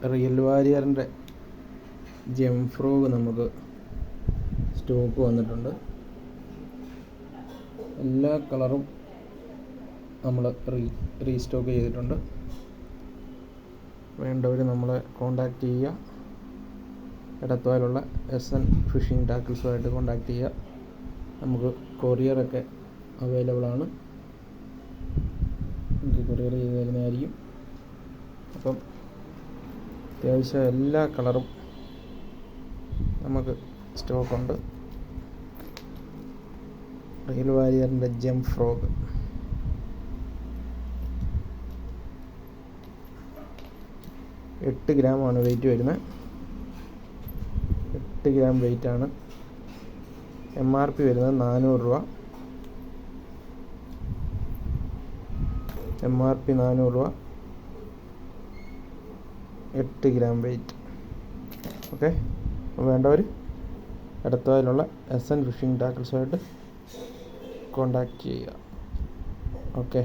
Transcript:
Real വാരിയറിൻ്റെ gem frog നമുക്ക് stock വന്നിട്ടുണ്ട്. എല്ലാ കളറും നമ്മൾ റീസ്റ്റോക്ക് ചെയ്തിട്ടുണ്ട്. വേണ്ടവർ നമ്മളെ കോണ്ടാക്ട് ചെയ്യുക. എടത്വാലുള്ള SN ഫിഷിംഗ് ടാക്കിൾസുമായിട്ട് കോണ്ടാക്ട് ചെയ്യുക. നമുക്ക് കൊറിയറൊക്കെ അവൈലബിളാണ്. നമുക്ക് കൊറിയർ ചെയ്ത് തരുന്നതായിരിക്കും. അപ്പം അത്യാവശ്യം എല്ലാ കളറും നമുക്ക് സ്റ്റോക്കുണ്ട്. റിയൽ വാരിയറിൻ്റെ ജെം ഫ്രോഗ് 8 ഗ്രാമാണ് വെയിറ്റ് വരുന്നത്. 8 ഗ്രാം വെയിറ്റാണ്. MRP വരുന്നത് 400 രൂപ. MRP 400 രൂപ. 8 ഗ്രാം വെയിറ്റ്. ഓക്കെ, വേണ്ടവർ എടത്വായിലുള്ള SN ഫിഷിംഗ് ടാക്കിൾസുമായിട്ട് കോണ്ടാക്ട് ചെയ്യുക. ഓക്കെ.